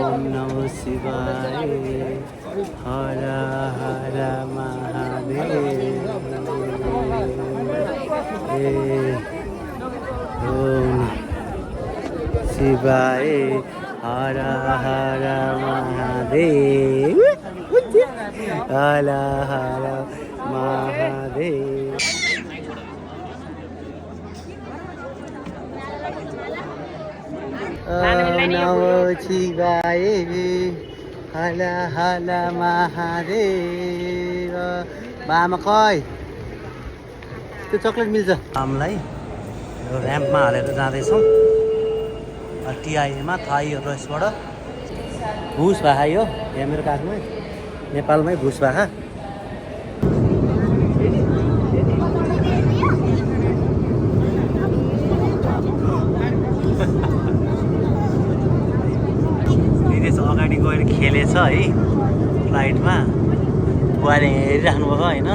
ओम नमः शिवाय हर हर महादेव ओम शिवाय हर हर महादेव हर हर महादेव नमः शिवाय हर हर महादेव बामा खै त्यो चक्लेट मिल्छ हामीलाई ऱ्याम्पमा हालेर जाँदैछौँ टिआईमा थाई रेस्टबाट भुस भाखा यो यहाँ मेरो काखमा नेपालमै भुस भाखा अगाडि गएर खेलेछ है फ्लाइटमा बुवाले हेरिराख्नु भएको होइन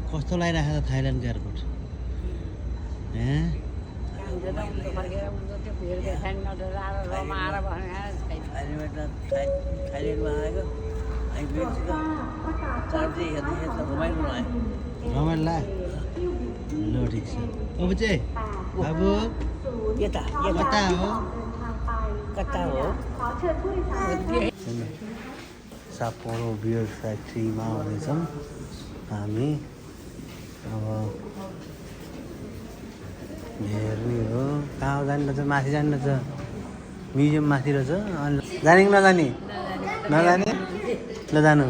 कस्तो लागिरहेको छ थाइल्यान्डको एयरपोर्ट रमाइलो ला ल ठिक छ अब चाहिँ बाबु कता हो साप्पोरो बियर फ्याक्ट्रीमा आउँदैछौँ हामी अब हेर्ने हो कहाँ जाने रहेछ माथि जाने रहेछ म्युजियम माथि रहेछ अनि जाने कि नजाने नजाने ल जानु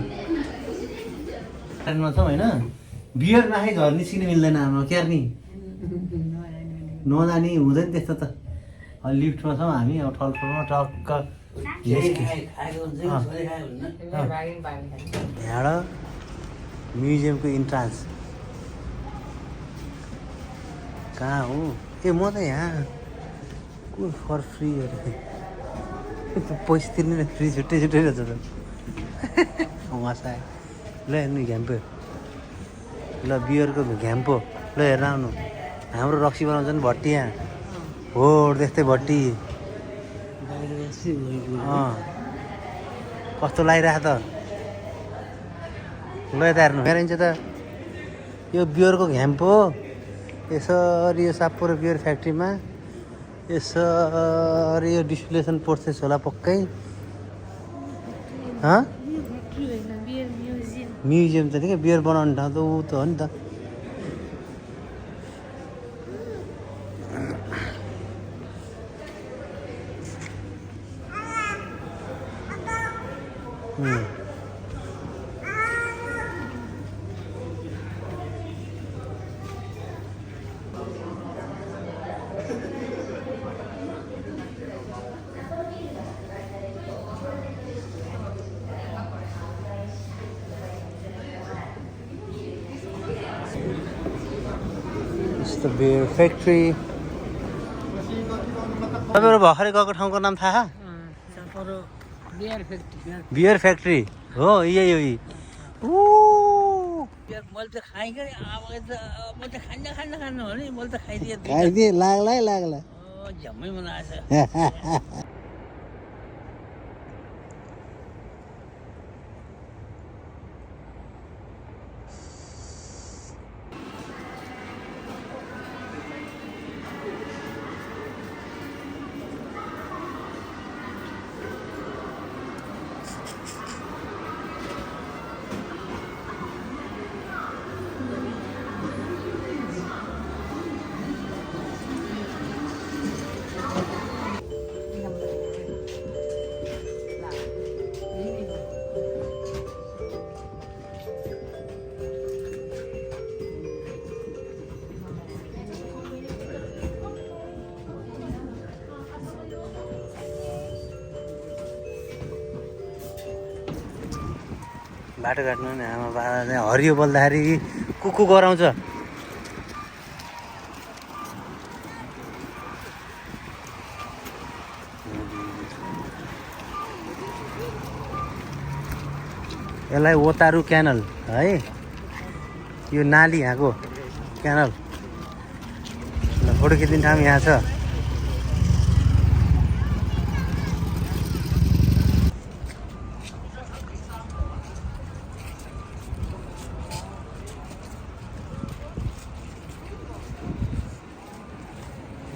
छौँ होइन बियर नखाइ घर निस्किन मिल्दैन हाम्रो क्यार नि नजाने हुँदैन त्यस्तो त अब लिफ्टमा छौँ हामी अब ठल ठुलोमा टक्क यहाँबाट म्युजियमको इन्ट्रान्स कहाँ हो ए म त यहाँ फर फ्री पैसा तिर्ने फ्री छुट्टै छुट्टै रहेछ त मसा ल हेर्नु घ्याम्पो ल बियरको घ्याम्पो ल हेर्न आउनु हाम्रो रक्सी बनाउँछ नि भट्टी यहाँ हो त्यस्तै भट्टी कस्तो लागिरहेको त ल यता हेर्नु हेरिन्छ त यो बियरको घ्याम्प हो यसरी यो साप्पोरो बियर फ्याक्ट्रीमा यसरी यो डिस्प्लेसन प्रोसेस होला पक्कै म्युजियम त क्या बियर बनाउने ठाउँ त ऊ त हो नि त The beer factory. तपाईँहरू भर्खरै गएको ठाउँको नाम थाहा? बियर फ्याक्ट्री हो यही हो। मैले त खाएँ कि म त खान्न हो नि मैले त खाइदिएँ लाग्ला झम्मै मन आएछ बाटो काट्नु नि आमा बाबा चाहिँ हरियो बोल्दाखेरि कुकु गराउँछ। यसलाई ओतारू क्यानल है, यो नाली यहाँको क्यानल। फोटो खिच्ने ठाउँ यहाँ छ।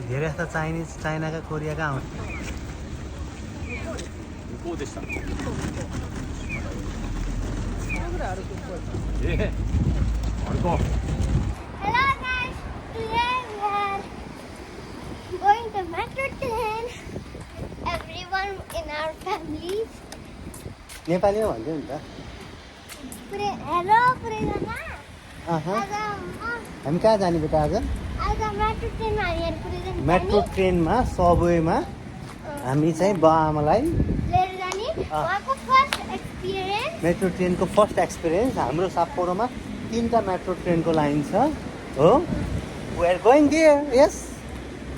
धेरै जस्तो चाइनिज, चाइनाका, कोरियाका आउँछ। Hello guys, today we are going to metro train. Everyone in our family. नेपालीमा भन्थ्यो नि त। Hello, पुरैजना। हामी कहाँ जाने बेटा आज? आज मेट्रो ट्रेनमा हामीहरू पुरैजना मेट्रो ट्रेनमा सबवेमा हामी चाहिँ बाआमालाई लिएर जाने। उहाँको फर्स्ट एक्सपिरियन्स। मेट्रो ट्रेनको फर्स्ट एक्सपिरियन्स। हाम्रो साप्पोरोमा 3टा मेट्रो ट्रेनको लाइन छ हो। We are going there. Yes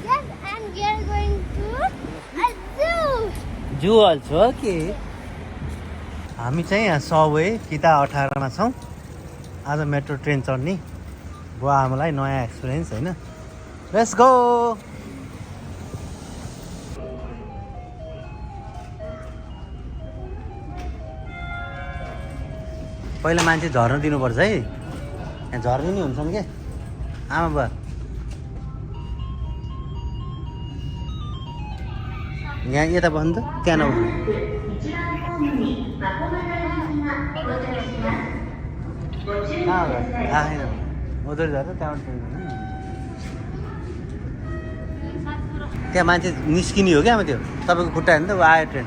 Yes, and we are going to a zoo. Zoo also okay. हामी चाहिँ यहाँ सबवे किता 18मा छौँ। आज मेट्रो ट्रेन चढ्ने बुवा आमालाई नयाँ एक्सपिरियन्स होइन। Let's go. पहिला मान्छे झर्न दिनुपर्छ है, यहाँ झर्ने नि हुन्छन् क्या आमा बुवा। यहाँ यता बस्नु त, त्यहाँ नबस्नु। आएन उधर झर्छ, त्यहाँबाट त्यहाँ मान्छे निस्किने हो क्या आमा। त्यो तपाईँको खुट्टा हेर्नु त, ऊ आयो ट्रेन।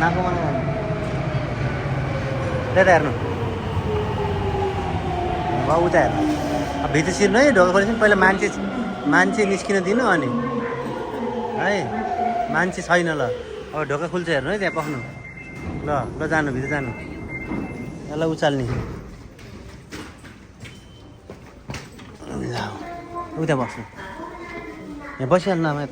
नाकोमा नजानु, त्यता हेर्नु भयो, उता हेर्नु। अब भित्र छिर्नु है, ढोका खोलेपछि पहिला मान्छे निस्किन दिनु अनि है। मान्छे छैन ल, अब ढोका खुल्छ हेर्नु है, त्यहाँ पस्नु। ल ल जानु, भित्र जानु। यसलाई उचाल्ने उता बस्नु, यहाँ बसिहाल्नु आमा।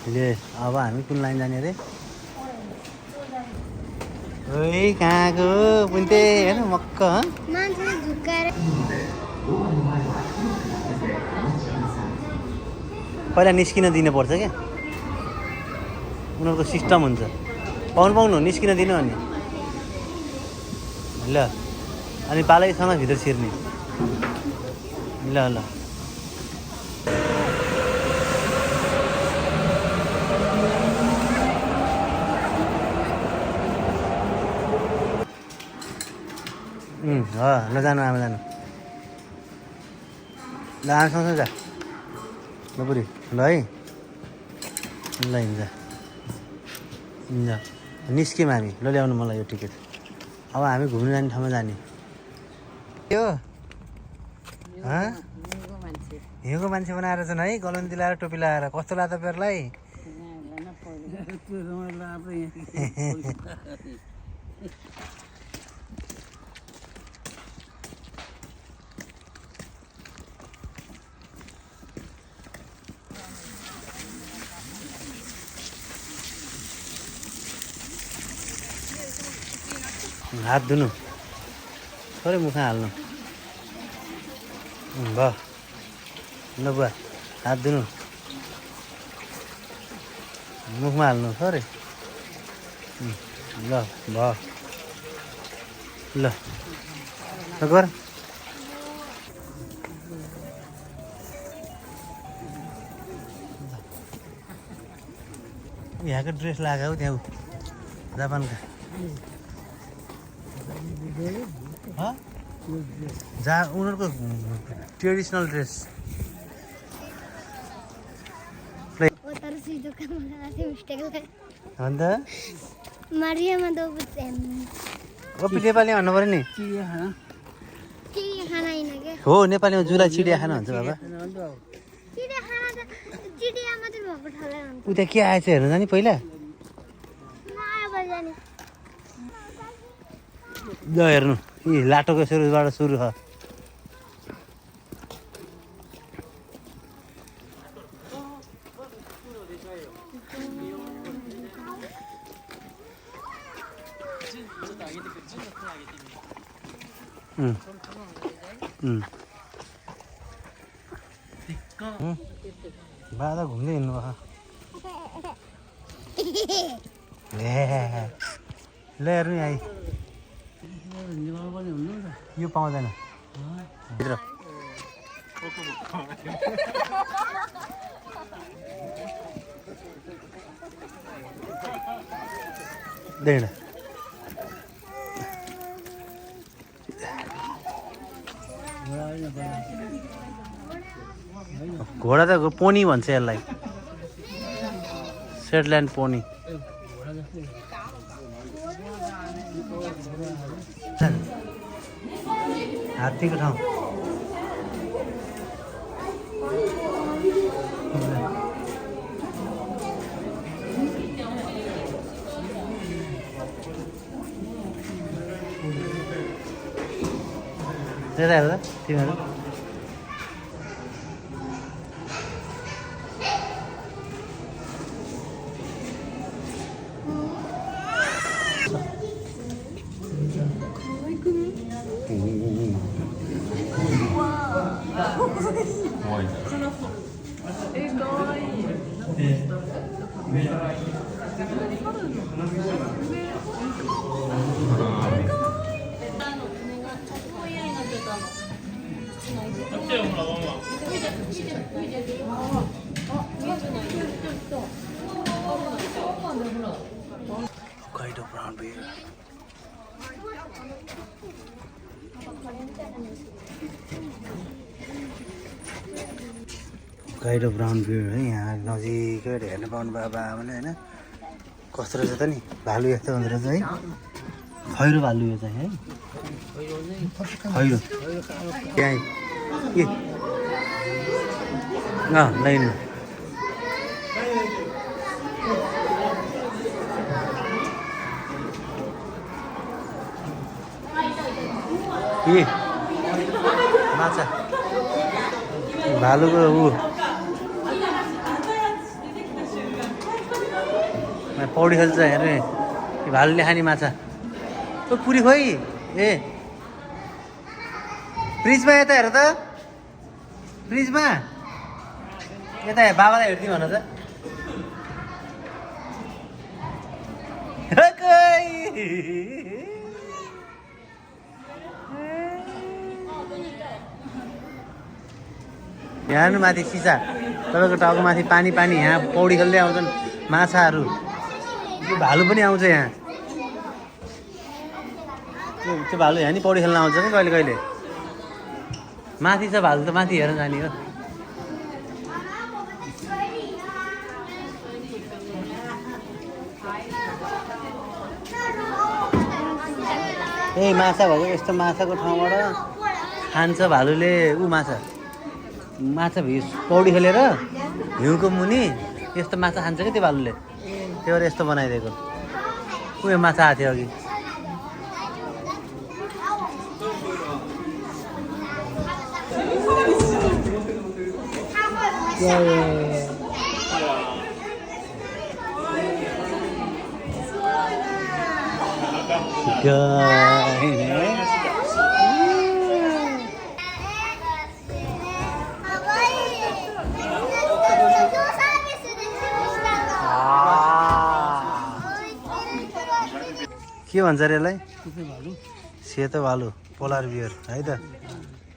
ले अब हामी कुन लाइन जाने अरे? ओइ कहाँको पुन्ते हेर्नु मक्क। पहिला निस्किन दिनुपर्छ क्या, उनीहरूको सिस्टम हुन्छ। पाउनु निस्किन दिनु अनि ल, अनि पालैसँग भित्र छिर्ने। ल ल ल जानु आमा जानु। ल आमासँग जा ल बुढी, ल है ल हिँड्छ। ल निस्क्यौँ हामी। ल ल्याउनु मलाई यो टिकट। अब हामी घुम्नु जाने ठाउँमा जाने। यो हिउँको मान्छे बनाएर छन् है, गलन्ती लाएर टोपी लगाएर। कस्तो लाग्छ तपाईँहरूलाई? हात धुनु, थोरै मुखमा हाल्नु। भयो ल बुवा, हात धुनु, मुखमा हाल्नु थोरै। ल भयो ल गर। यहाँको ड्रेस लगाएको त्यहाँ जापानको जहाँ उनीहरूको ट्रेडिसनल ड्रेस अन्त नेपालीमा भन्नु पऱ्यो नि हो नेपालीमा जुला चिडियाखाना हुन्छ बाबा उता के आएछ हेर्नु जाने पहिला ल हेर्नु यी लाटोको सुरुबाट सुरु छ बाधा घुम्दै हिँड्नु ल हेर्नु यहाँ यो पाउँदैन भित्र देख्न घोडा त पोनी भन्छ यसलाई सेटल्यान्ड पोनी हात्तीको ठाउँ त्यता हेर त तिमीहरू Quite a brown bear. Quite a brown bear है यहाँ नजिकै हेर्न पाउनु बाबा आमाले होइन कस्तो रहेछ त नि भालु यस्तो हुँदो रहेछ है खैरो भालु यो चाहिँ है खैरो त्यहाँ के लाइन के माछा भालुको ऊ पौडी खेल्छ हेर्ने भालुले खाने माछा ओ पुरी खोइ ए फ्रिजमा यता हेर त फ्रिजमा यता बाबालाई हेर्दै भन त यहाँ माथि सिसा तपाईँको टाउको माथि पानी पानी यहाँ पौडी खेल्दै आउँछन् माछाहरू यो भालु पनि आउँछ यहाँ त्यो भालु यहाँ नि पौडी खेल्न आउँछ कि कहिले कहिले माथि छ भालु त माथि हेर्न जाने हो ए माछा भएको यस्तो माछाको ठाउँबाट खान्छ भालुले ऊ माछा पौडी खेलेर हिउँको मुनि यस्तो माछा खान्छ कि त्यो भालुले त्यो भएर यस्तो बनाइदिएको उयो माछा आएको थियो अघि के भन्छ अरे यसलाई सेतो भालु पोलार बियर है त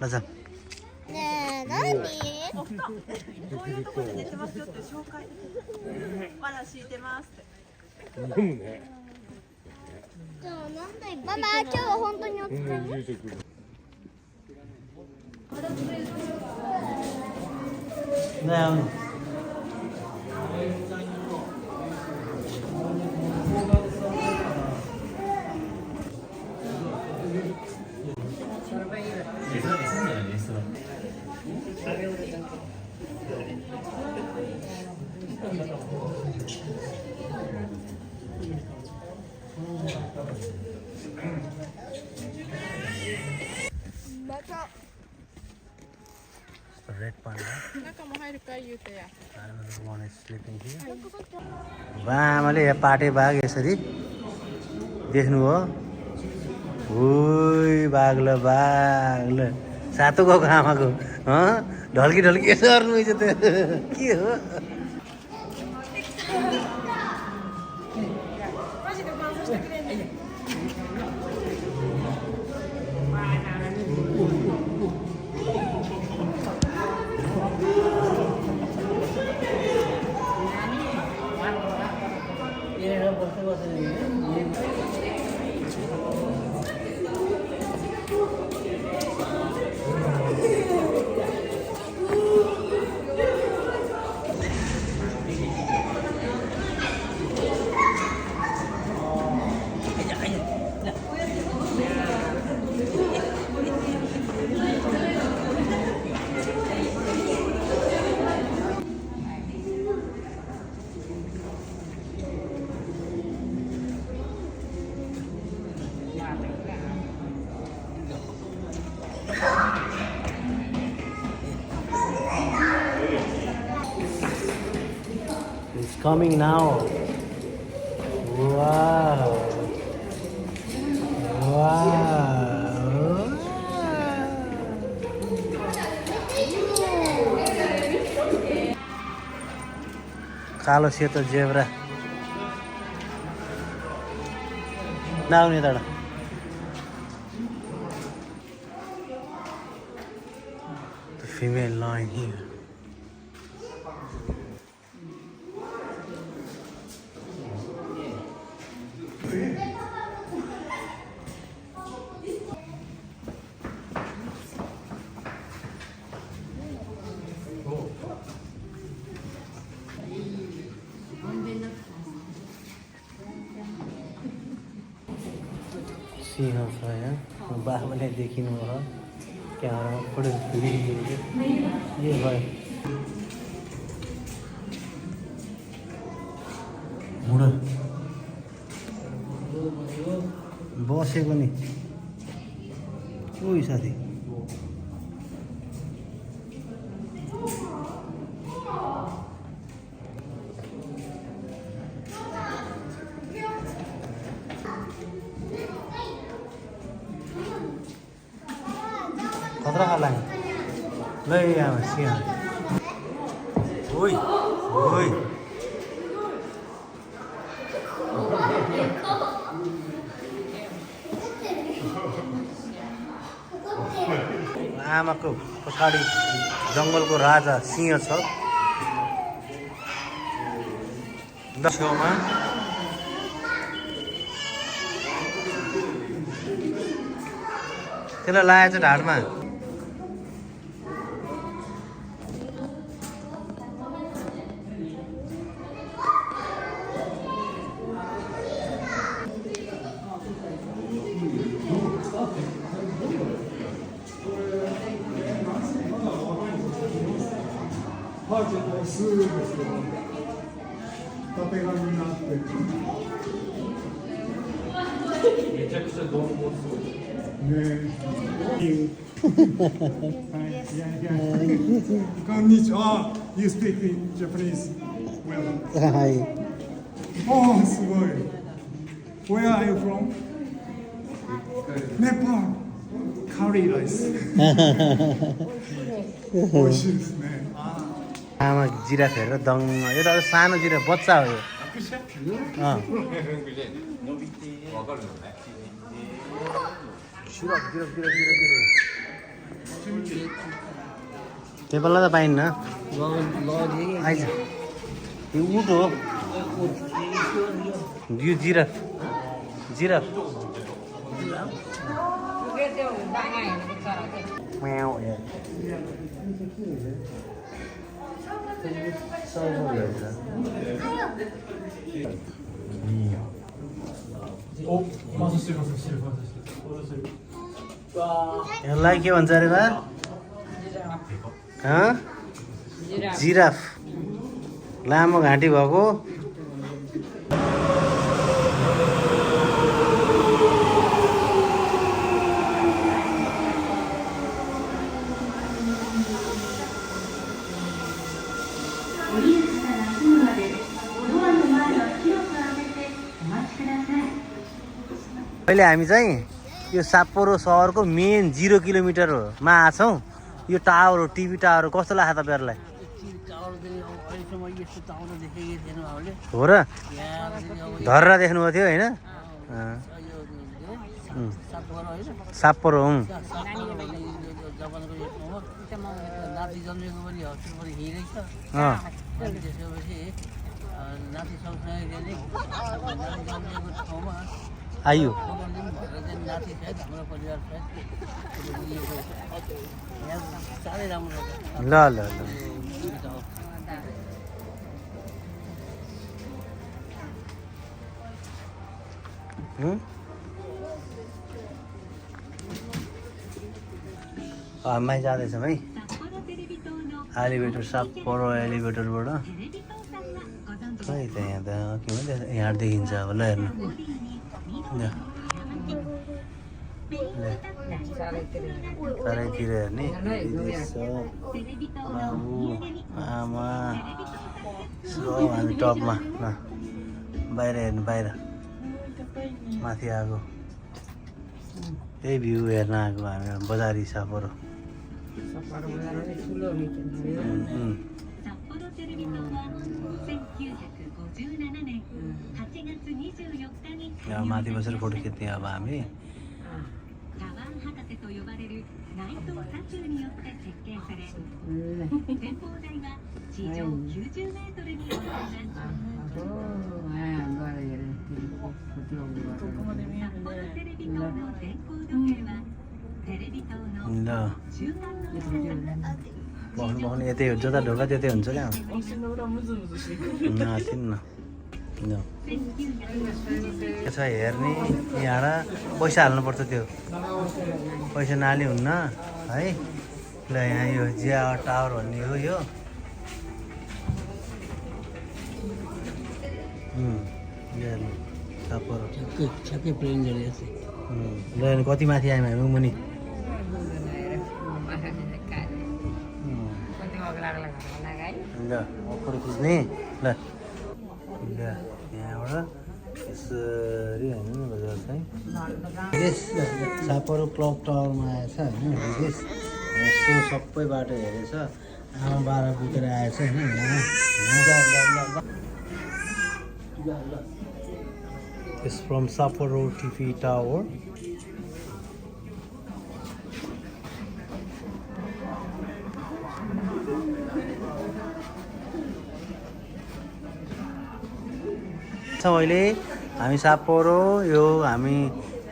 ल こういうところで寝てますよって紹介まだ敷いてますってでもなんだよママ今日は本当にお疲れNão. Red panda. Another one is sleeping here. आमाले यहाँ पाटे बाघ यसरी देख्नुभयो ओइ बाघ ल सातो गएको आमाको ढल्की ढल्की यसो गर्नु छ त्यो के हो It's coming now. Wow. Wow. कालो सेतो जेब्रा नआउने दाडा The female lion here. Singh छ यहाँ बाघले देखिनु होला क्यामेरामा फोटो खिचिदिएको यो भयो मुडा बसेको नि ओइ साथी खतरा खाला ल यहाँ सिंह ओइ ओइ आमाको पछाडि जङ्गलको राजा सिंह छ छेउमा त्यसलाई लागेको छ ढाडमा Konnichiwa. You speak in Japanese well. Hi. Oh, すごい. Where are you from? Nepal. Curry rice. 美味しいですね. आमा जिराफ हेरेर दङ यो त सानो जिराफ बच्चा हो यो जिराफ जिराफ जिराफ जिराफ नेपालमा त पाइन्न आइज यो उट हो यो जिराफ जिराफ म्याउ यसलाई के भन्छ अरे बा जिराफ लामो घाँटी भएको अहिले हामी चाहिँ यो साप्पोरो सहरको मेन 0 किलोमिटरमा आछौँ यो टावर हो टिभी टावर हो कस्तो लाग्छ तपाईँहरूलाई हो र धर्रा देख्नुभएको थियो होइन साप्पोरो आयु ल ल ल हामी जाँदैछौँ है एलिभेटर साप्पोरो एलिभेटरबाट खै त यहाँ त के भन्छ यहाँ देखिन्छ अब ल हेर्नु चारैतिर हेर्ने बाबु आमा सब हामी टपमा ल बाहिर हेर्नु बाहिर माथि आएको त्यही भ्यू हेर्न आएको हामी बजारी साप्पोरो माथि बसेर फोटो खिच्ने अब हामी बस्नु बस्नु यतै हुन्छ त ढोका त्यतै हुन्छ क्या थिएन छ हेर्ने यहाँ पैसा हाल्नुपर्छ त्यो पैसा नहाली हुन्न है ल यहाँ यो जिया टावर भन्ने हो यो छक्कै प्लेन ल कति माथि आयौँ हामी मुनि ल फोटो खिच्ने ल यहाँबाट यसरी होइन बजार चाहिँ विदेश साप्पोरो क्लक टावरमा आएछ होइन विदेश यसो सबै बाटो हेरेछ आमा बाह्र पुगेर आएछ होइन It's from Sapporo TV Tower. अहिले हामी साप्पोरो यो हामी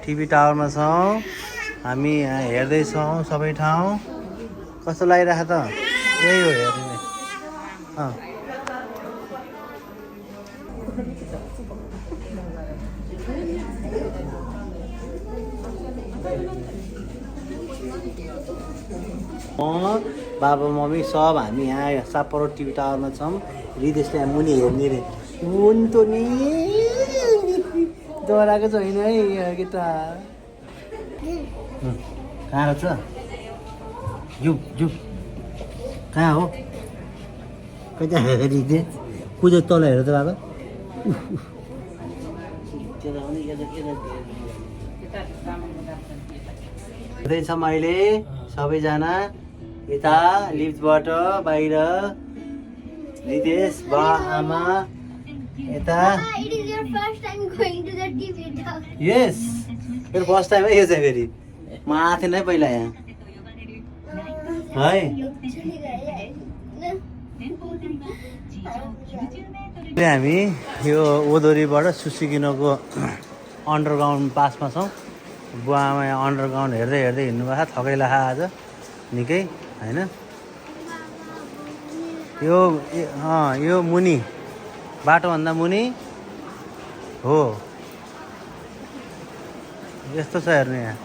टिभी टावरमा छौँ हामी यहाँ हेर्दैछौँ सबै ठाउँ कस्तो लागिरहेको त यही हो हेर्ने बाबा मम्मी सब हामी यहाँ साप्पोरो टिभी टावरमा छौँ रिदेशले मुनि हेर्ने रे हुन्छ नि डराएको छैन है केटा कहाँ रहेछ जुप जुप कहाँ हो कता हेरिदिए कुदे तल हेर त बाबा हेर्दैछौँ अहिले सबैजना यता लिफ्टबाट बाहिर रिदेश बा आमा यता It is your first time going to the TV tower. यस मेरो फर्स्ट टाइम है यो चाहिँ फेरि म आएको थिएन है पहिला यहाँ है हामी यो ओदोरीबाट सुसिकिनोको अन्डरग्राउन्ड पासमा छौँ। बुवा आमा यहाँ अन्डरग्राउन्ड हेर्दै हेर्दै हिँड्नुभएको छ, थकै लाखा आज निकै होइन। यो मुनि बाटोभन्दा मुनि हो, यस्तो छ हेर्नु यहाँ।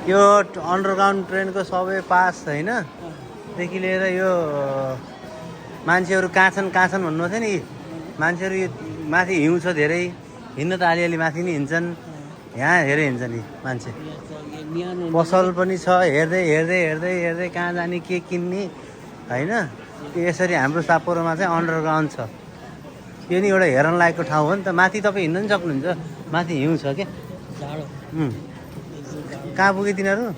यो अन्डरग्राउन्ड ट्रेनको सबै पास होइन देखि लिएर यो मान्छेहरू कहाँ छन् भन्नु थियो नि, मान्छेहरू यो माथि हिउँ छ धेरै, हिँड्न त अलिअलि माथि नि हिँड्छन्, यहाँ धेरै हिँड्छ नि मान्छे। पसल पनि छ, हेर्दै हेर्दै हेर्दै हेर्दै कहाँ जाने के किन्ने होइन। यसरी हाम्रो सापोरोमा चाहिँ अन्डरग्राउन्ड छ। यो नि एउटा हेर्न लायकको ठाउँ हो नि त। माथि तपाईँ हिँड्न पनि सक्नुहुन्छ, माथि हिउँ छ क्या। कहाँ पुगे तिनीहरू?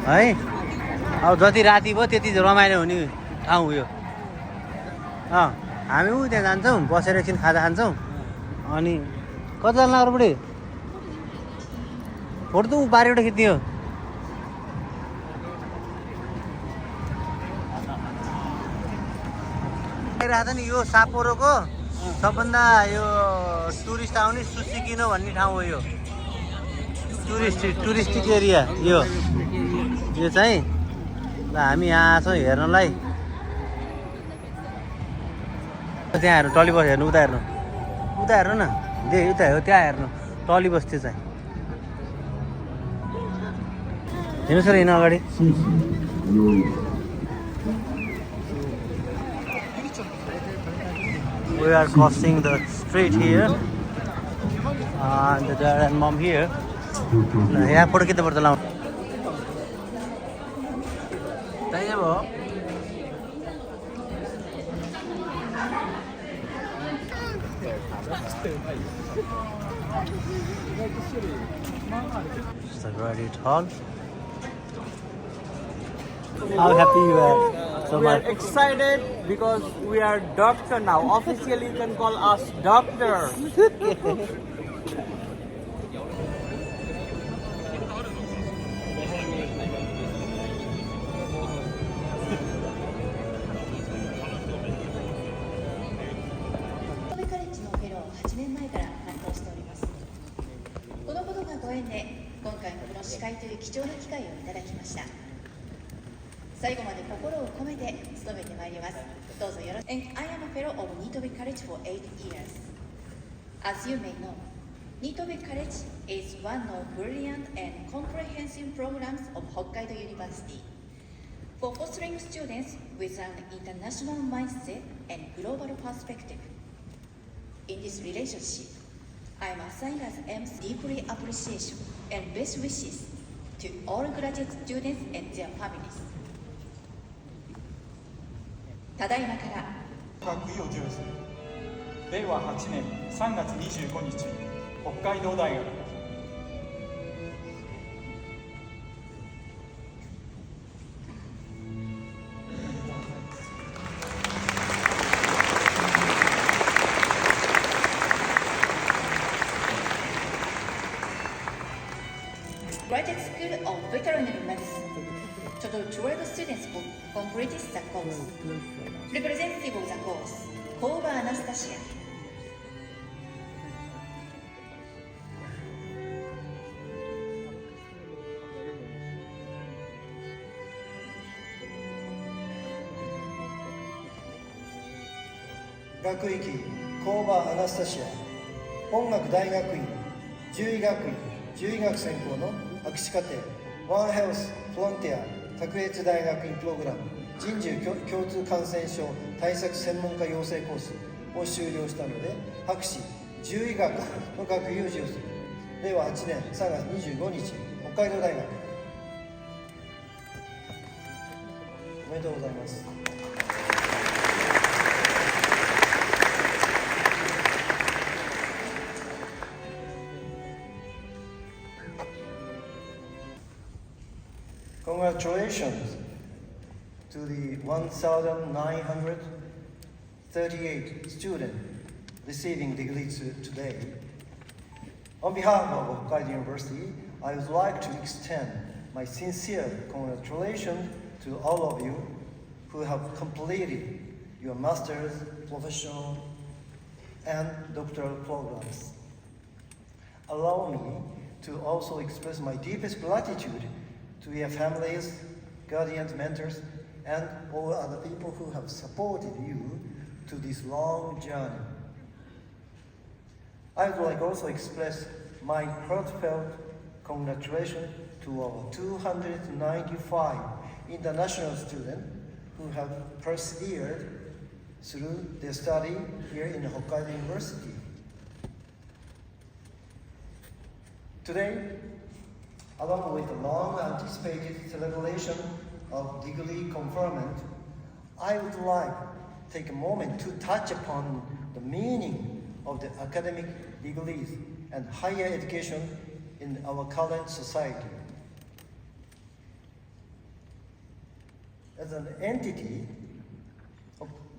है अब जति राति भयो त्यति रमाइलो हुने ठाउँ यो। हामी त्यहाँ जान्छौँ, बसेर एकछिन खाजा खान्छौँ, अनि कति जानु लाग्यो बुढी? फोटो त ऊ पारिबाट खिच्ने हो। आइरहेको छ नि यो सापोरोको सबभन्दा यो टुरिस्ट आउने सुसिकिनो भन्ने ठाउँ हो। यो टुरिस्टिक एरिया यो चाहिँ। ल हामी यहाँ आएको छौँ हेर्नलाई। त्यहाँ हेर्नु, टली बस हेर्नु, उता हेर्नु न, उता हो त्यहाँ हेर्नु, टली बस्थ्यो चाहिँ। हेर्नुहोस् र हिँड्नु अगाडि। We are crossing the street here, and the dad and mom here. यहाँ फोटो कितना पर्छ लाउनु? त्यही अब it's the Reddit Hall. How happy you are? So we are excited because we are doctor now. Officially, you can call us doctor. And I am a fellow of Nitobe College for 8 years. As you may know, Nitobe College is one of brilliant and comprehensive programs of Hokkaido University for fostering students with an international mindset and global perspective. In this relationship, I am assigned as M's deeply appreciation and best wishes to all graduate students and their families. ただいまから学位を授与する。令和8年3月25日、北海道大学。Graduate School of Veterinary Medicine. Total 12 students completed the course. Representative of the course, Koba Anastasia. Gakuiki, Koba Anastasia. 本学大学院、獣医学院、獣医学専攻の博士課程、ワンヘルスフロンティア卓越大学院プログラム人獣共通感染症対策専門家養成コースを修了したので、博士獣医学の学位を授与する。令和8年3月25日、北海道大学。おめでとうございます。Congratulations! to the 1,938 students receiving degrees today. On behalf of Hokkaido University, I would like to extend my sincere congratulations to all of you who have completed your master's, professional, and doctoral programs. Allow me to also express my deepest gratitude to your families, guardians, mentors, and all other people who have supported you to this long journey. I would like also express my heartfelt congratulations to our 295 international students who have persevered through their study here in Hokkaido University. Today, along with the long-anticipated celebration of degree conferment, I would like to take a moment to touch upon the meaning of the academic degrees and higher education in our current society. As an entity,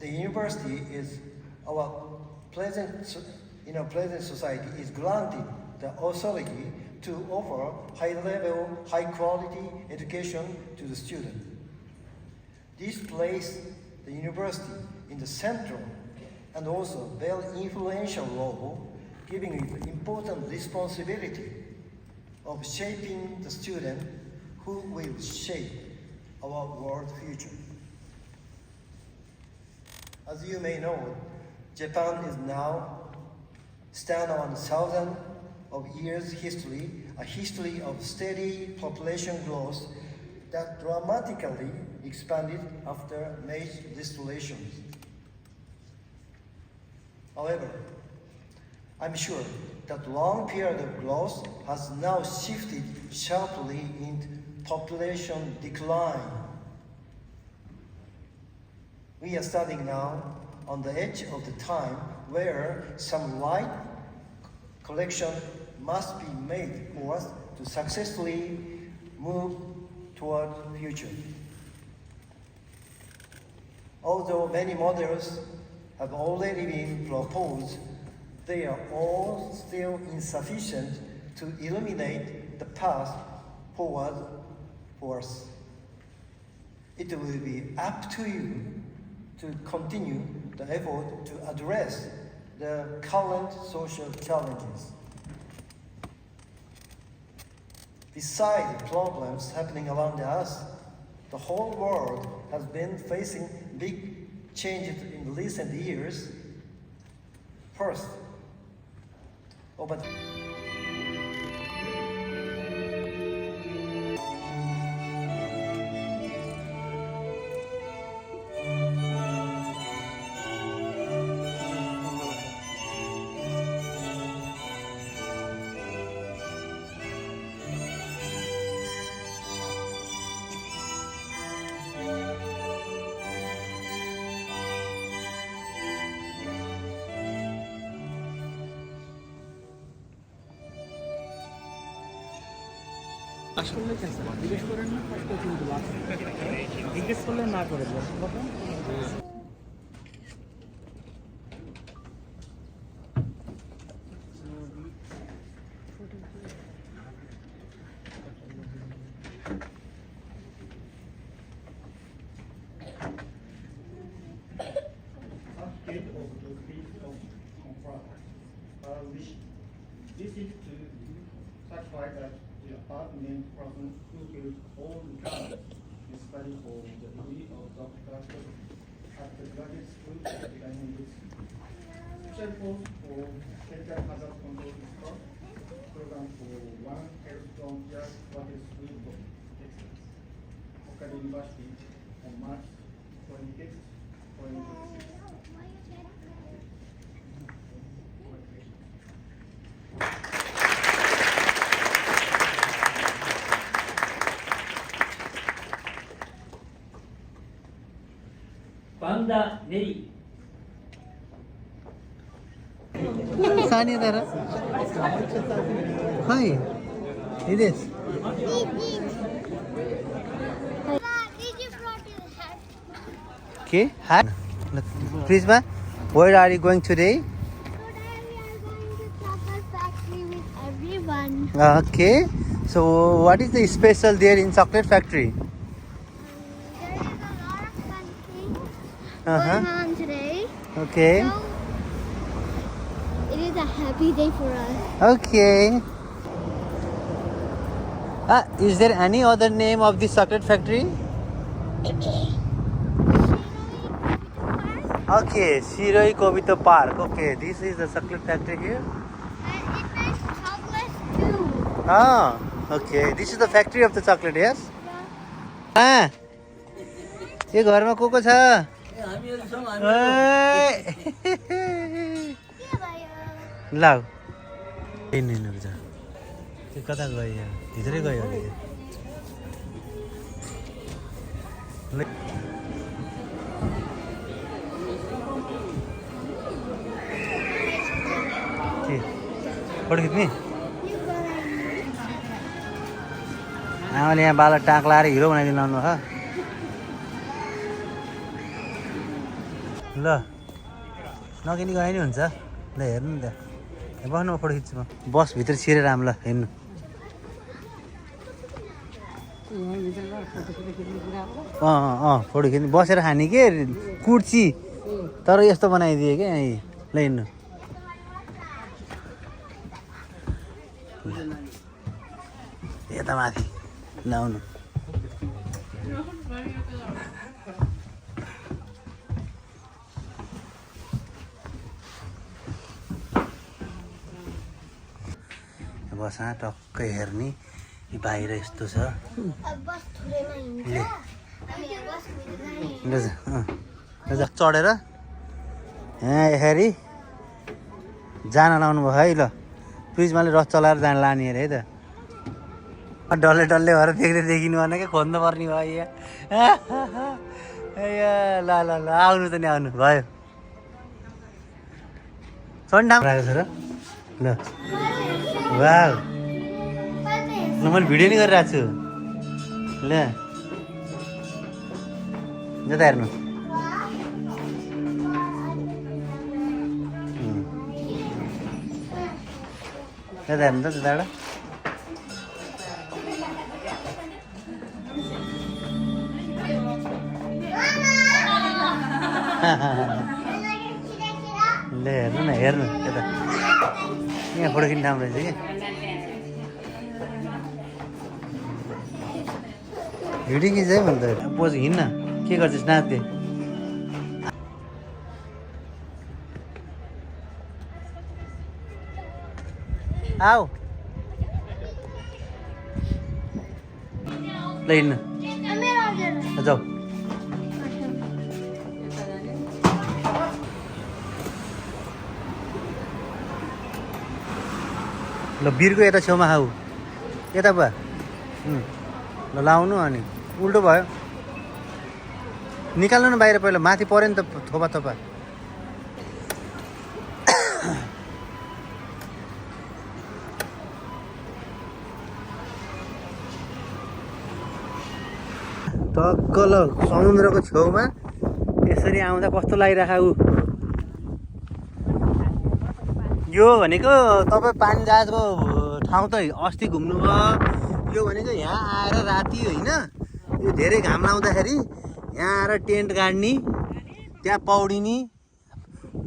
the university is our present society is granted the authority to offer high-level, high-quality education to the student. This places the university in the central and also very influential role, giving it important responsibility of shaping the student who will shape our world future. As you may know, Japan is now stand on thousands of years history, a history of steady population growth that dramatically expanded after major restorations. However, I'm sure that long period of growth has now shifted sharply into population decline. We are standing now on the edge of the time where some light correction must be made for us to successfully move toward the future. Although many models have already been proposed, they are all still insufficient to illuminate the path forward for us. It will be up to you to continue the effort to address the current social challenges. Besides the problems happening around us, the whole world has been facing big changes in recent years. First, over জিজ্ঞেস করলে না করে This is to satisfy that the apartment person who will all the time is study for the degree of doctor at the graduate school regarding this special course for chemical hazard control program for One Health Frontier Graduate School of Excellence, Hokkaido University on March 26, 2026. Panda Neri. Sanidara. Hi. It is. Did you brought your hat? Okay. Hi. Prisma, where are you going today? Today we are going to chocolate factory with everyone. Okay. So what is the special there in chocolate factory? There is a lot of fun things Uh-huh. going on today. Okay. So it is a happy day for us. Okay. Is there any other name of this chocolate factory? Okay, Shiroi Kobito Park. Okay, this is the chocolate factory here. And it makes chocolates too. Ah, okay. This is the factory of the chocolate, yes? Ah. यो घरमा को छ? ओइ! के भयो? लाउ हिँड्नु छ त्यो कता गयो भित्रै गयो अरे के फोटो खिच्ने आमाले यहाँ बाल टाँक लाएर हिरो बनाइदिनु आउनु हो ल नकिनी गए नि हुन्छ ल हेर्नु नि त बस्नु फोटो खिच्छु म बसभित्र छिरेर आम ल हेर्नु फोटो खिच्नु बसेर खाने के कुर्ची तर यस्तो बनाइदिए क्या ल हिँड्नु यता माथि लाउनु बस टक्कै हेर्ने बाहिर यस्तो छ बस थुरेमा हिँड्छ ले हामी यहाँ बस कुदेर चढेर यहाँ यसरी जान लाउनु भयो है ल प्रिजमाले रस चलाएर जान लाने अरे है त डल्ले डल्ले भएर देख्दै देखिनु भएन क्या खोज्नु पर्ने भयो यहाँ ल ल ल आउनु त नि आउनु भयो चन्डा राखेको छ र ल वाउ ल मैले भिडियो नि गरिरहेको छु ल जता हेर्नु जता हेर्नु त त्यताबाट ल हेर्नु न हेर्नु यता यहाँ फोटो खिच्नु राम्रो रहेछ कि भिडियो खिच है भने त पोज हिँड्न के गर्छस् नाच्दै आऊ ल हिँड्नु जाऊ ल बिरको यता छेउमा खाऊ यता भयो ल लाउनु अनि उल्टो भयो निकाल्नु न बाहिर पहिला माथि पऱ्यो नि त थोपा थोपा टक्क ल समुद्रको छेउमा यसरी आउँदा कस्तो लागिरहेको ऊ यो भनेको तपाईँ पानी जहाजको ठाउँ त अस्ति घुम्नुभयो यो भनेको यहाँ आएर राति होइन यो धेरै घाम लाउँदाखेरि यहाँ आएर टेन्ट गाड्ने त्यहाँ पौडिने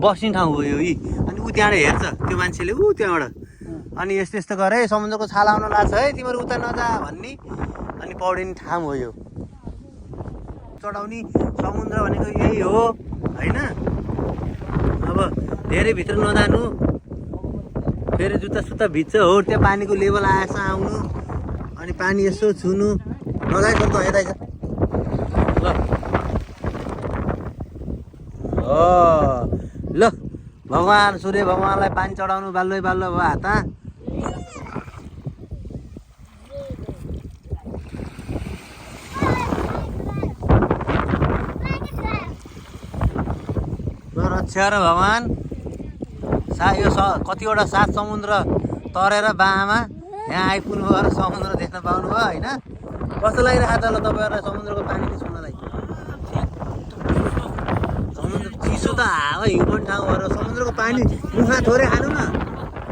बस्ने ठाउँ हो यो अनि ऊ त्यहाँबाट हेर्छ त्यो मान्छेले ऊ त्यहाँबाट अनि यस्तो यस्तो गर है समुद्रको छाला आउन लाग्छ है तिमीहरू उता नजा भन्ने अनि पौडिने ठाउँ हो यो चढाउने समुद्र भनेको यही हो होइन अब धेरै भित्र नजानु फेरि जुत्ता सुत्ता भिज्छ हो त्यहाँ पानीको लेभल आएछ आउनु अनि पानी यसो छुनु नजाइसक्छ त यता ल ल भगवान् सूर्य भगवान्लाई पानी चढाउनु बाल्लो बाल्लो भयो हात रक्षा र भगवान् यो कतिवटा 7 समुद्र तरेर बामा यहाँ आइपुग्नु भयो र समुद्र देख्न पाउनु भयो होइन कस्तो लागिरहेको छ ल तपाईँहरूलाई समुद्रको पानी छुनलाई समुद्र चिसो त हावा हिउँ पनि ठाउँ भएर समुद्रको पानी मुखा थोरै हाल्नु न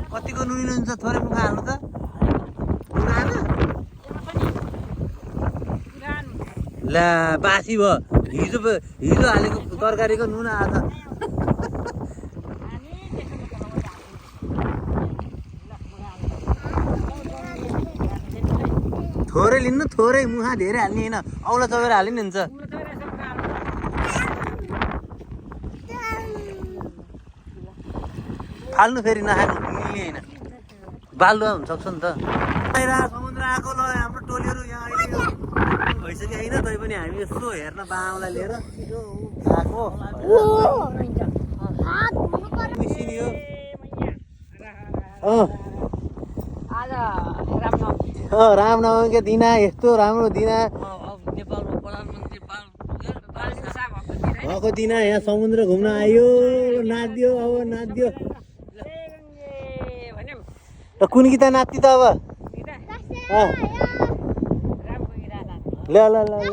कतिको नुनिलो हुन्छ थोरै मुखा हाल्नु त ला बासी भयो हिजो हालेको तरकारीको नुन आएछ थोरै लिनु थोरै मुखा धेरै हाल्ने होइन औला चबेर हाल्यो नि हुन्छ फाल्नु फेरि नखानु मिल्ने होइन बालुवा हुनसक्छ नि त समुद्र आएको ल हाम्रो टोलीहरू यहाँ भइसक्यो होइन तै पनि हामी यसो हेर्न बाउलाई लिएर आएको मिसिनियो रामनवमीको दिन यस्तो राम्रो दिन भएको दिन यहाँ समुद्र घुम्न आयो नाच्यो अब नाच्यो र कुन गीत नाच्ति त अब ल ल ल ल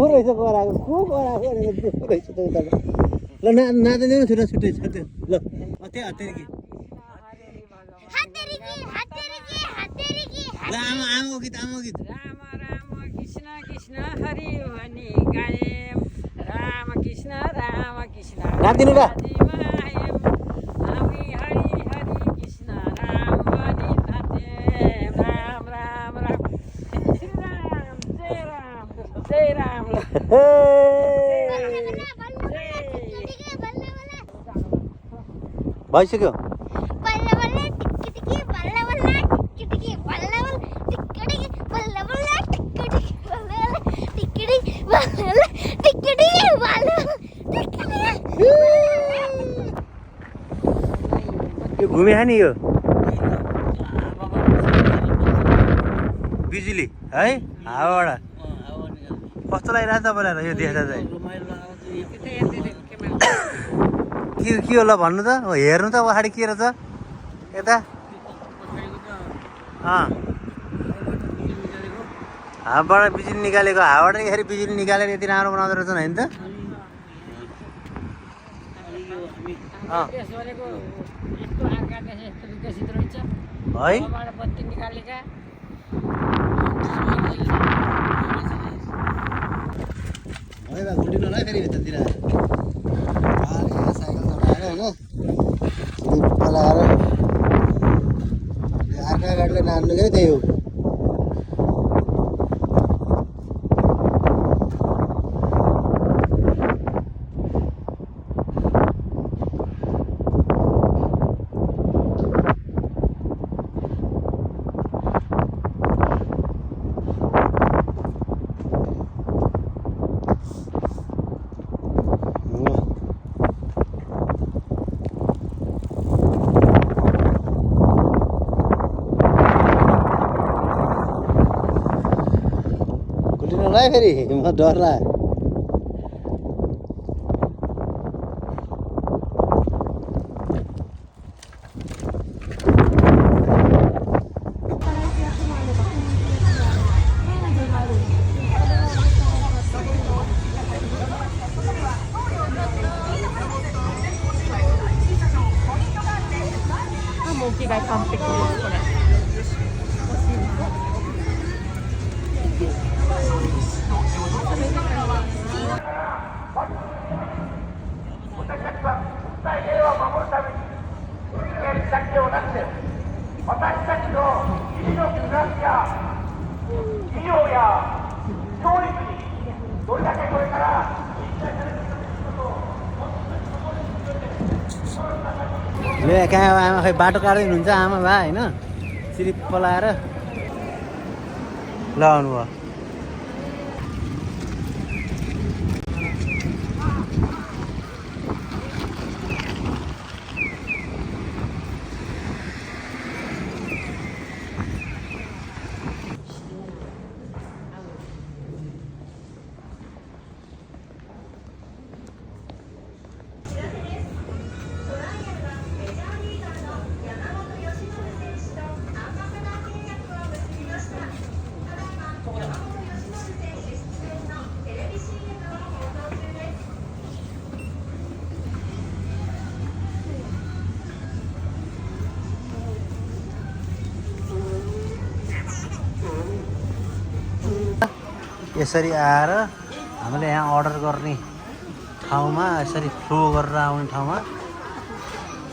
रहेछ कराएको को कराएको रहेछ त उता ल नाच्दैन छुट्टा छुट्टै छ त्यो ल त्यही हतेरी कि ल आमा गीत राम राम कृष्ण कृष्ण हरि भनी गायम राम कृष्ण नाच्दिनु र हामी हरि हरि कृष्ण राम भनी नाच्यौँ राम राम राम श्री राम जय राम भइसक्यो यो घुमे नि यो बिजुली है हावाबाट कस्तो लागिरहेको तपाईँलाई यो देख्दा चाहिँ के होला भन्नु त हेर्नु त पछाडि के रहेछ यता हावाबाट बिजुली निकालेको हावाबाट यसरी बिजुली निकालेर यति राम्रो बनाउँदो रहेछ होइन त है घुल्टिनु होला फेरि भित्रतिर साइकल चलाएर होइन लगाएर अर्का गाडीले नाच्नु क्या त्यही हो फेरि म डर लाग्यो ले कहाँ आमा खै बाटो काट्दै हुनुहुन्छ आमा भा होइन सिरिप पलाएर ल आउनुभयो यसरी आएर हामीले यहाँ अर्डर गर्ने ठाउँमा यसरी फ्लो गरेर आउने ठाउँमा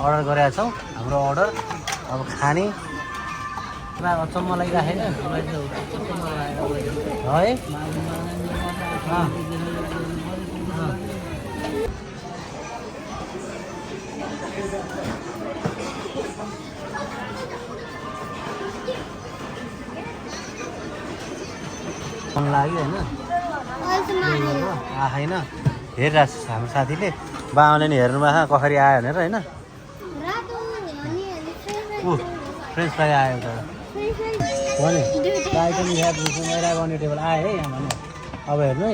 अर्डर गरेका छौँ हाम्रो अर्डर अब खाने अचम्म लागिराखेन है मन लाग्यो होइन आएन हेरिरहेको छ हाम्रो साथीले बाबाले नि हेर्नुभएको कसरी आयो भनेर होइन फ्रेन्च फ्राई आयो त भने आइटम गर्ने टेबल आयो है यहाँ भने अब हेर्नु है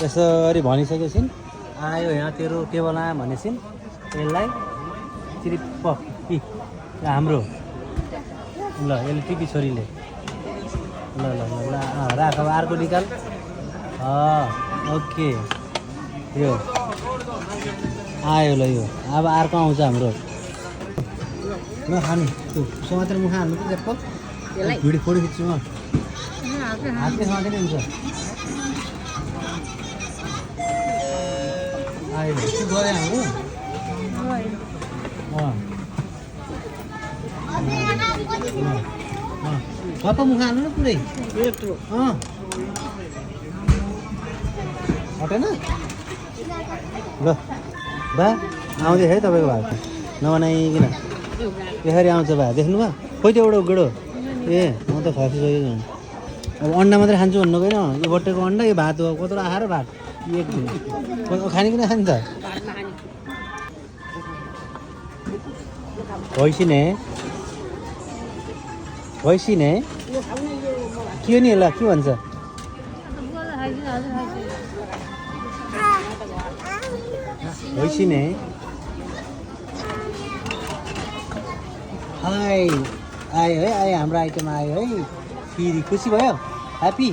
यसरी भनिसकेपछि आयो यहाँ तेरो टेबल आयो भनेपछि यसलाई चिरिप्प हाम्रो ल यसले टिपी छोरीले ल ल ल राख अब अर्को निकाल ओके यो आयो ल यो अब अर्को आउँछ हाम्रो ल खानु त्यो समातेर मुखा हाल्नु कि चप्पल भिडियो फोटो खिच्छु म हातले समातेर हुन्छ आयो त्यो गयो हाम्रो गप्प मुखा हाल्नु न पुरै हटेन ल बा आउँदैछ है तपाईँको भात नबनाइकन यसरी आउँछ भा देख्नुभयो खोइ त्यो एउटा गेडो ए म त खसिसकेको अब अन्डा मात्रै खान्छु भन्नु गएन यो बट्टेको अन्डा यो भात हो कत्रो आएर भात एक खाने कि नखाने त भैँसिने भैँसिने के नि ल के भन्छ भैँसिने हाई आयो है आयो हाम्रो आइटम आयो है फेरि खुसी भयो ह्याप्पी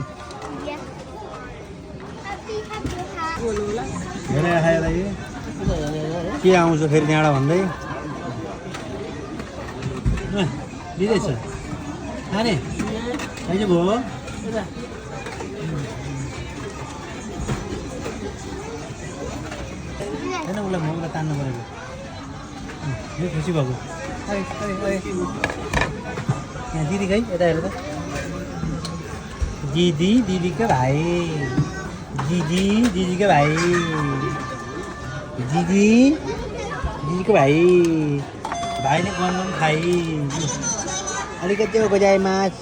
हेरेर खाएर के आउँछ फेरि त्यहाँबाट भन्दै दिँदैछ खाने खाइज भयो होइन उसलाई मौका तान्नु परेको यो खुसी भएको यहाँ दिदी खै यता हेर त दिदीको भाइ दिदीको भाइ दिदीको भाइ भाइले गन्नु खाइ अलिकति बजाए माछ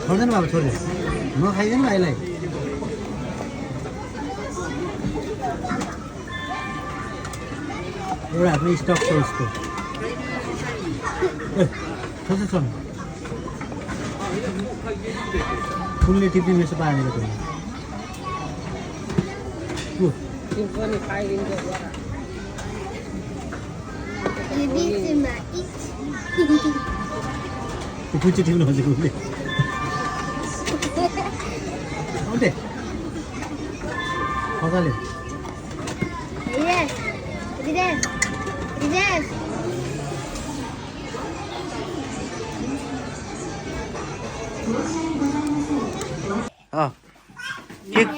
खाउँदैन बाबा छोड्यो नखाइदैन भाइलाई एउटा हातमा स्टक छ उसको छोड्छ फुलले टिप्ने मेसो पारेको त पुच्ची टिप्नु खोजेको उसले आउँथे मजाले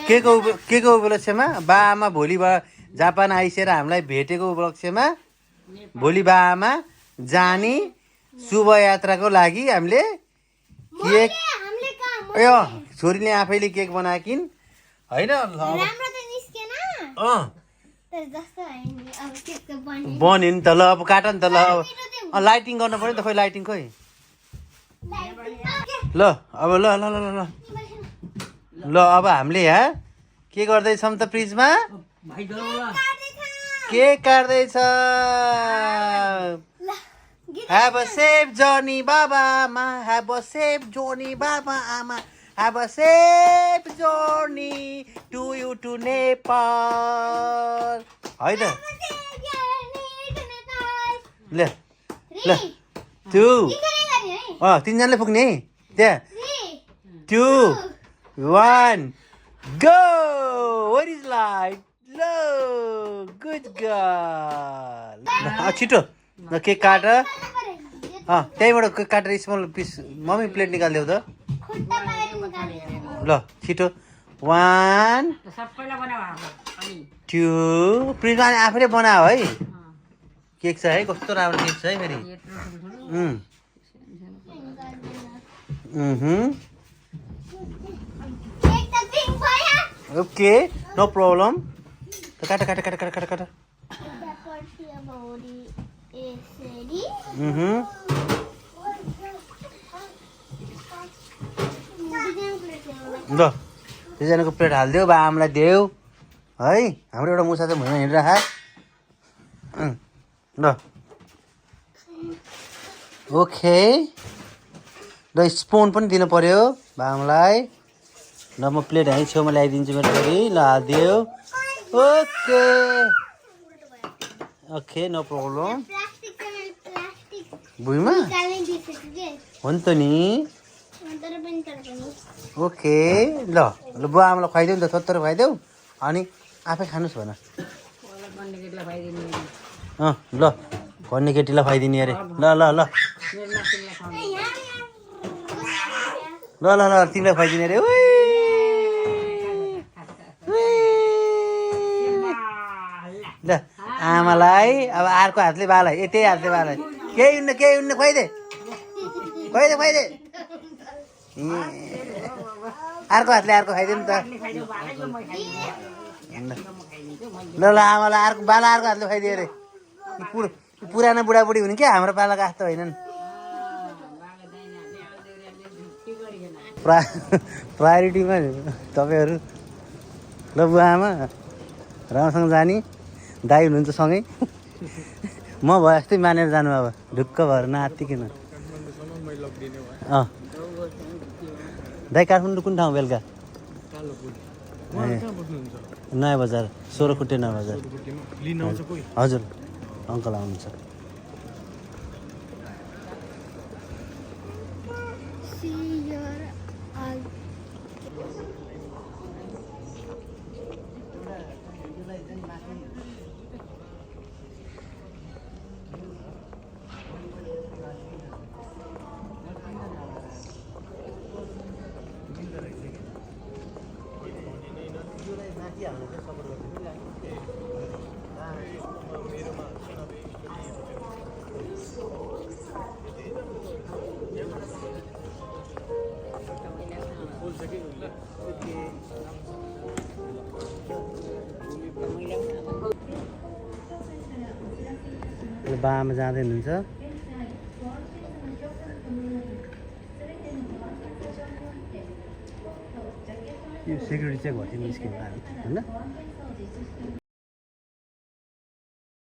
के को उपलक्ष्यमा बाआमा भोलि जापान आइसेर हामीलाई भेटेको उपलक्ष्यमा भोलि बाआमा जाने शुभ यात्राको लागि हामीले केक छोरीले आफैले केक बनाकिन् होइन बन्यो नि त ल अब काट नि त ल लाइटिङ गर्नु पर्यो नि त खोइ लाइटिङ खोइ ल अब ल ल ल ल ल अब हामीले यहाँ के गर्दैछौँ त फ्रिजमा cake काट्दैछ Have a safe journey, Baba Ama. Have a safe journey, Baba Ama. Have a safe journey to you to Nepal. है त ल ल 2 तीनजनाले पुग्ने है त्यहाँ 2 1 go. Where is light? Low good girl छिटो ल केक काट त्यहीँबाट केक काटेर स्मल पिस मम्मी प्लेट निकालिदेऊ त ल छिटो 1 सबैलाई बनाऊ अनि 2 प्रिजमा आफैले बनाऊ है केक छ है कस्तो राम्रो केक छ है फेरि ओके नो प्रब्लम काट काट काट काट काट काट ल दुईजनाको प्लेट हालिदेऊ बा आमालाई देऊ है हाम्रो एउटा मुसा चाहिँ भुइँमा हिँडिरह ल ओके ल स्पुन पनि दिनु पर्यो बा आमालाई ल म प्लेट यहीँ छेउमा ल्याइदिन्छु मेरो छोरी ल हालिदियो ओके ओके नो प्रब्लम भुइँमा हो नि त नि ओके ल ल बुवा आमालाई खुवाइदेऊ नि त थोत्रो खुवाइदेऊ अनि आफै खानुहोस् भन ल भन्ने केटीलाई खुवाइदिने अरे ल ल ल ल ल ल तिमीलाई खुवाइदिने अरे ल आमालाई अब अर्को हातले बालाई त्यही हातले बालाई केही हुन्न खुवाइदे खुवाइदे अर्को हातले अर्को खाइदियो नि त ल ल आमालाई अर्को बाला अर्को हातले खुवाइदियो अरे पुरानो बुढाबुढी हुने क्या हाम्रो पालाको जस्तो होइनन् प्रायोरिटीमा तपाईँहरू ल बुवा आमा राम्रोसँग जाने दाई हुनुहुन्छ सँगै म भए जस्तै मानेर जानु अब ढुक्क भएर नआत्तिकिन दाई काठमाडौँ कुन ठाउँ बेलुका नयाँ बजार 16 खुट्टे नयाँ बजार हजुर अङ्कल आउनुहुन्छ बामा जाँदै हुनुहुन्छ यो सेक्युरिटी चेक भएपछि निस्क्यौँ होइन